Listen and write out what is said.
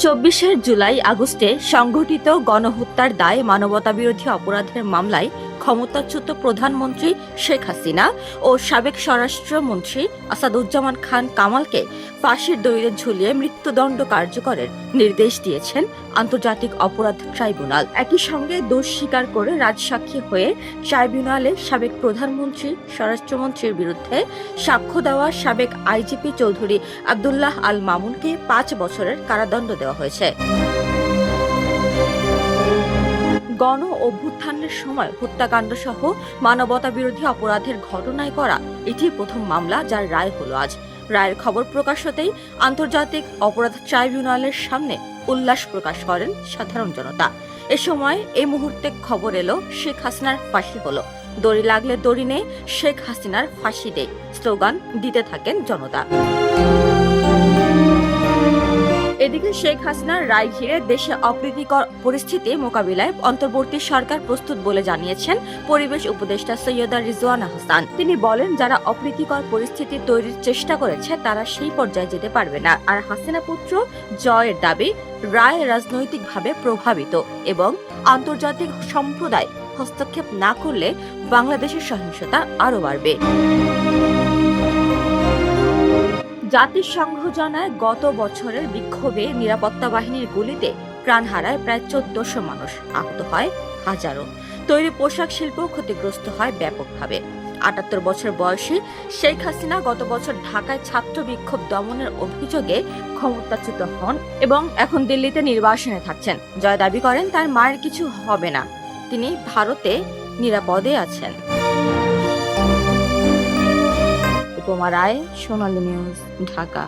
জুলাই আগস্টে সংঘটিত গণহত্যার দায়ে মানবতাবিরোধী অপরাধের মামলায় ক্ষমতাচ্যুত প্রধানমন্ত্রী শেখ হাসিনা ও সাবেক স্বরাষ্ট্রমন্ত্রী আসাদুজ্জামান খান কামালকে ফাঁসির দড়িতে ঝুলিয়ে মৃত্যুদণ্ড কার্যকরের নির্দেশ দিয়েছেন আন্তর্জাতিক অপরাধ ট্রাইব্যুনাল। একই সঙ্গে দোষ স্বীকার করে রাজসাক্ষী হয়ে ট্রাইব্যুনালে সাবেক প্রধানমন্ত্রী স্বরাষ্ট্রমন্ত্রীর বিরুদ্ধে সাক্ষ্য দেওয়া সাবেক আইজিপি চৌধুরী আব্দুল্লাহ আল মামুনকে 5 বছরের কারাদণ্ড দেওয়া হয়েছে। গণ অভ্যুত্থানের সময় হত্যাকাণ্ড সহ মানবতা বিরোধী অপরাধের ঘটনায় করা এটি প্রথম মামলা, যার রায় হলো আজ। রায়ের খবর প্রকাশ হতেই আন্তর্জাতিক অপরাধ ট্রাইব্যুনালের সামনে উল্লাস প্রকাশ করেন সাধারণ জনতা। এ সময় এই মুহূর্তে খবর এলো শেখ হাসিনার ফাঁসি হলো। দড়ি লাগলে দড়ি নেই, শেখ হাসিনার ফাঁসি দে স্লোগান দিতে থাকেন জনতা। এদিকে শেখ হাসিনার রায় ঘিরে দেশে অপ্রীতিকর পরিস্থিতি মোকাবিলায় অন্তর্বর্তী সরকার প্রস্তুত বলে জানিয়েছেন পরিবেশ উপদেষ্টা সৈয়দা রিজওয়ানা হাসান। তিনি বলেন, যারা অপ্রীতিকর পরিস্থিতি তৈরির চেষ্টা করেছে তারা সেই পর্যায়ে যেতে পারবে না। আর হাসিনা পুত্র জয়ের দাবি রায় রাজনৈতিকভাবে প্রভাবিত এবং আন্তর্জাতিক সম্প্রদায় হস্তক্ষেপ না করলে বাংলাদেশের সহিংসতা আরও বাড়বে। জাতিসংঘ জানায়, গত বছরের বিক্ষোভে নিরাপত্তা বাহিনীর গুলিতে প্রাণ হারায় প্রায় 1400 মানুষ, আহত হয় হাজারো। তৈরি পোশাক শিল্প ক্ষতিগ্রস্ত হয় ব্যাপকভাবে। 78 বছর বয়সী শেখ হাসিনা গত বছর ঢাকায় ছাত্র বিক্ষোভ দমনের অভিযোগে ক্ষমতাচ্যুত হন এবং এখন দিল্লিতে নির্বাসনে থাকছেন। জয় দাবি করেন তার মায়ের কিছু হবে না, তিনি ভারতে নিরাপদে আছেন। উপমা রায়, সোনালী নিউজ, ঢাকা।